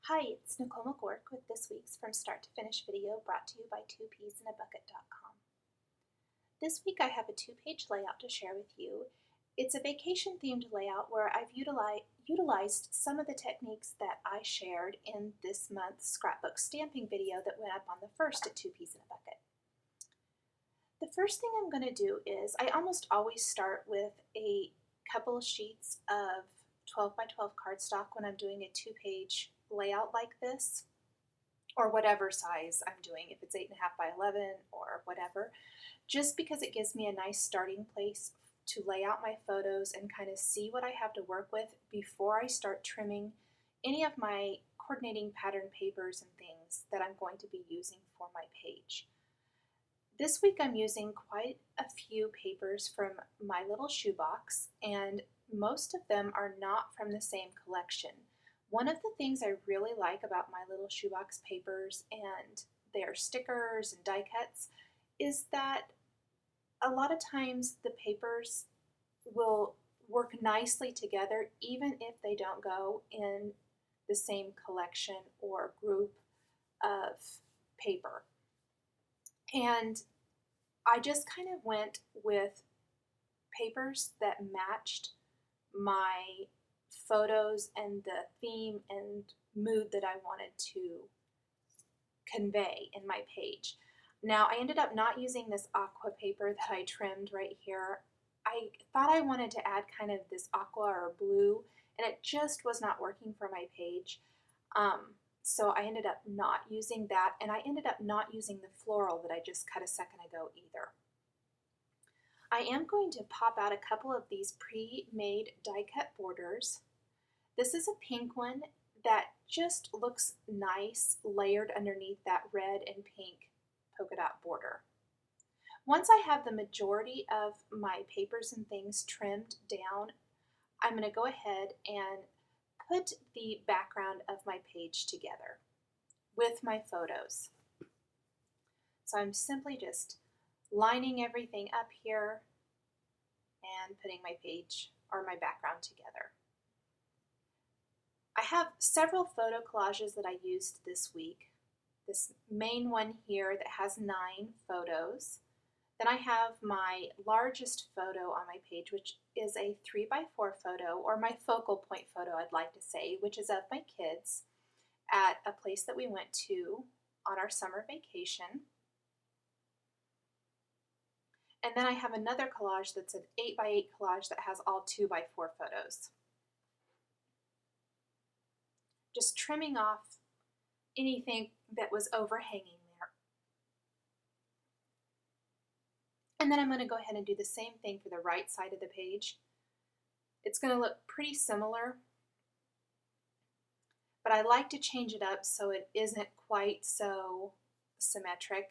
Hi, it's Nicole McGork with this week's From Start to Finish video brought to you by 2peasinabucket.com. This week I have a two-page layout to share with you. It's a vacation-themed layout where I've utilized some of the techniques that I shared in this month's scrapbook stamping video that went up on the 1st at 2 Peas in a Bucket. The first thing I'm going to do is I almost always start with a couple of sheets of 12 by 12 cardstock when I'm doing a two-page layout like this, or whatever size I'm doing, if it's 8.5 by 11 or whatever, just because it gives me a nice starting place to lay out my photos and kind of see what I have to work with before I start trimming any of my coordinating pattern papers and things that I'm going to be using for my page. This week I'm using quite a few papers from my little shoebox, and most of them are not from the same collection. One of the things I really like about my little shoebox papers and their stickers and die cuts is that a lot of times the papers will work nicely together even if they don't go in the same collection or group of paper. And I just kind of went with papers that matched my photos and the theme and mood that I wanted to convey in my page. Now, I ended up not using this aqua paper that I trimmed right here. I thought I wanted to add kind of this aqua or blue, and it just was not working for my page. So I ended up not using that, and I ended up not using the floral that I just cut a second ago either. I am going to pop out a couple of these pre-made die-cut borders. This is a pink one that just looks nice layered underneath that red and pink polka dot border. Once I have the majority of my papers and things trimmed down, I'm going to go ahead and put the background of my page together with my photos. So I'm simply just lining everything up here and putting my page or my background together. I have several photo collages that I used this week. This main one here that has 9 photos. Then I have my largest photo on my page, which is a 3x4 photo, or my focal point photo, I'd like to say, which is of my kids at a place that we went to on our summer vacation. And then I have another collage that's an 8x8 collage that has all 2x4 photos. Just trimming off anything that was overhanging there. And then I'm going to go ahead and do the same thing for the right side of the page. It's going to look pretty similar, but I like to change it up so it isn't quite so symmetric.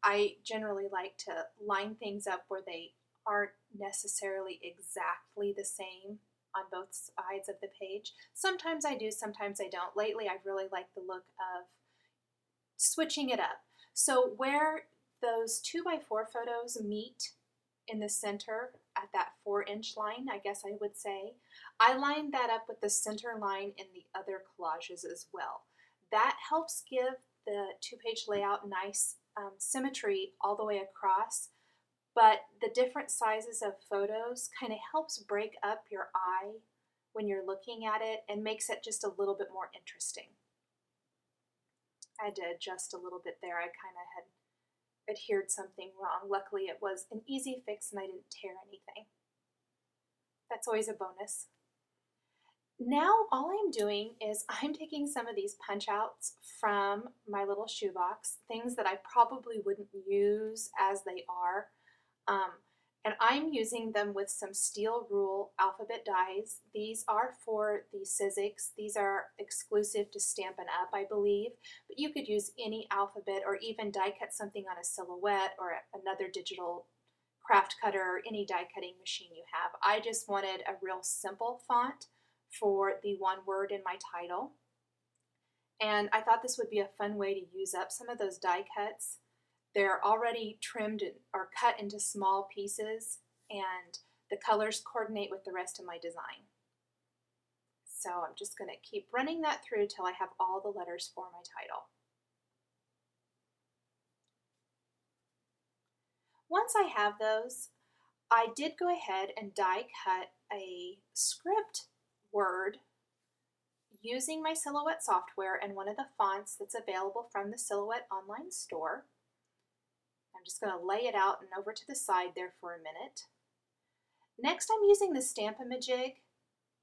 I generally like to line things up where they aren't necessarily exactly the same on both sides of the page. Sometimes I do, sometimes I don't. Lately I've really liked the look of switching it up. So where those 2x4 photos meet in the center at that 4-inch line, I guess I would say, I lined that up with the center line in the other collages as well. That helps give the two-page layout nice symmetry all the way across, but the different sizes of photos kind of helps break up your eye when you're looking at it and makes it just a little bit more interesting. I had to adjust a little bit there. I kind of had adhered something wrong. Luckily it was an easy fix and I didn't tear anything. That's always a bonus. Now all I'm doing is I'm taking some of these punch outs from my little shoebox, things that I probably wouldn't use as they are, and I'm using them with some steel rule alphabet dies. These are for the Sizzix. These are exclusive to Stampin' Up, I believe, but you could use any alphabet or even die cut something on a silhouette or another digital craft cutter or any die cutting machine you have. I just wanted a real simple font for the one word in my title, and I thought this would be a fun way to use up some of those die cuts. They're already trimmed or cut into small pieces, and the colors coordinate with the rest of my design. So I'm just going to keep running that through till I have all the letters for my title. Once I have those, I did go ahead and die cut a script word using my Silhouette software and one of the fonts that's available from the Silhouette online store. I'm just going to lay it out and over to the side there for a minute. Next, I'm using the Stamp-A-Majig,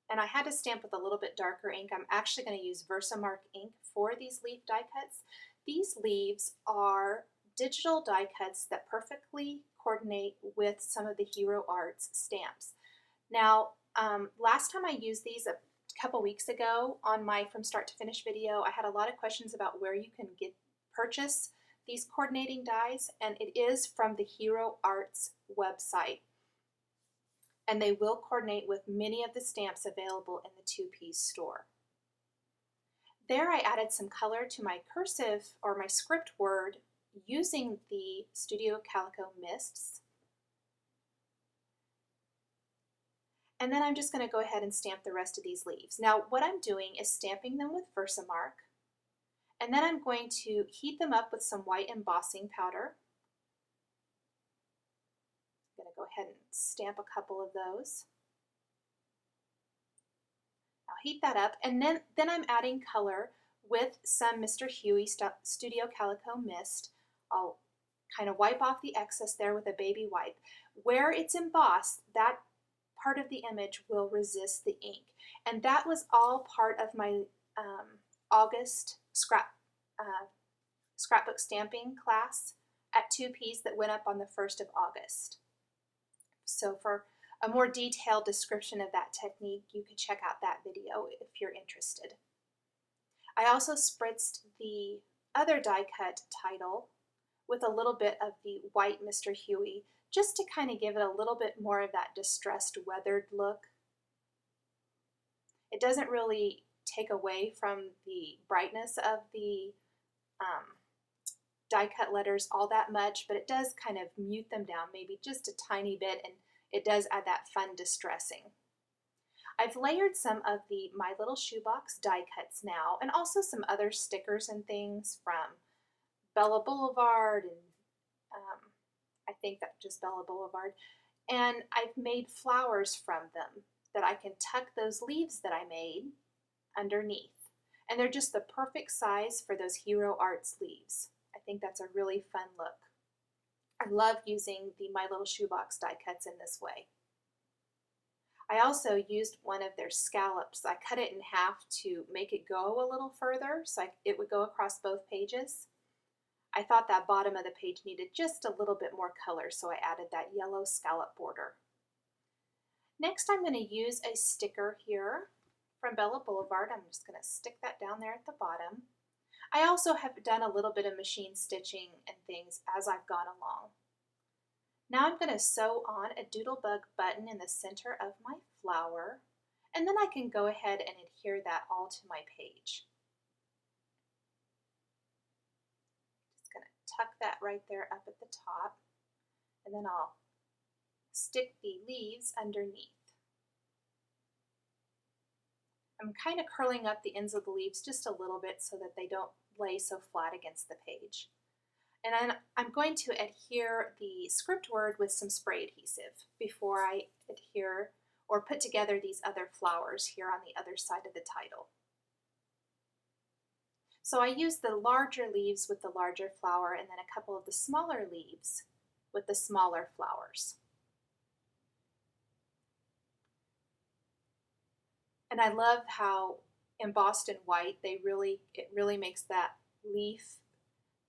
and I had to stamp with a little bit darker ink. I'm actually going to use Versamark ink for these leaf die cuts. These leaves are digital die cuts that perfectly coordinate with some of the Hero Arts stamps. Now, last time I used these a couple weeks ago on my From Start to Finish video, I had a lot of questions about where you can purchase these coordinating dies, and it is from the Hero Arts website. And they will coordinate with many of the stamps available in the two-piece store. There I added some color to my cursive or my script word using the Studio Calico Mists. And then I'm just going to go ahead and stamp the rest of these leaves. Now what I'm doing is stamping them with Versamark, and then I'm going to heat them up with some white embossing powder. I'm going to go ahead and stamp a couple of those. I'll heat that up, and then I'm adding color with some Mr. Huey Studio Calico Mist. I'll kind of wipe off the excess there with a baby wipe. Where it's embossed, that part of the image will resist the ink. And that was all part of my August scrapbook stamping class at 2Ps that went up on the 1st of August. So for a more detailed description of that technique, you could check out that video if you're interested. I also spritzed the other die cut title with a little bit of the white Mr. Huey, just to kind of give it a little bit more of that distressed, weathered look. It doesn't really take away from the brightness of the die cut letters all that much, but it does kind of mute them down maybe just a tiny bit, and it does add that fun distressing. I've layered some of the My Little Shoebox die cuts now, and also some other stickers and things from Bella Boulevard, and I think that just Bella Boulevard, and I've made flowers from them that I can tuck those leaves that I made underneath, and they're just the perfect size for those Hero Arts leaves. I think that's a really fun look. I love using the My Little Shoebox die cuts in this way. I also used one of their scallops. I cut it in half to make it go a little further so it would go across both pages. I thought that bottom of the page needed just a little bit more color, so I added that yellow scallop border. Next, I'm going to use a sticker here from Bella Boulevard. I'm just going to stick that down there at the bottom. I also have done a little bit of machine stitching and things as I've gone along. Now I'm going to sew on a doodlebug button in the center of my flower, and then I can go ahead and adhere that all to my page. Just going to tuck that right there up at the top, and then I'll stick the leaves underneath. I'm kind of curling up the ends of the leaves just a little bit so that they don't lay so flat against the page. And then I'm going to adhere the script word with some spray adhesive before I adhere or put together these other flowers here on the other side of the title. So I used the larger leaves with the larger flower, and then a couple of the smaller leaves with the smaller flowers. And I love how embossed in white, it really makes that leaf,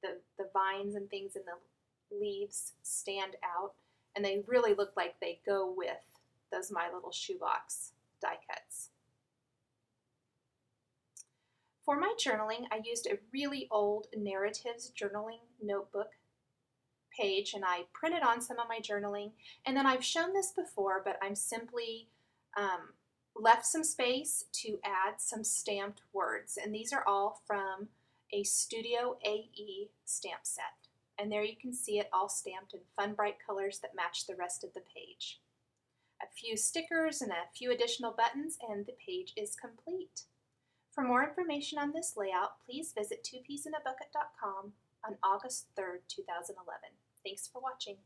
the vines and things in the leaves stand out, and they really look like they go with those My Little Shoebox die cuts. For my journaling, I used a really old Narratives journaling notebook page, and I printed on some of my journaling, and then I've shown this before, but I'm simply left some space to add some stamped words, and these are all from a Studio AE stamp set. And there you can see it all stamped in fun bright colors that match the rest of the page. a few stickers and a few additional buttons, and the page is complete. For more information on this layout, please visit twopeasinabucket.com on August 3rd, 2011. Thanks for watching.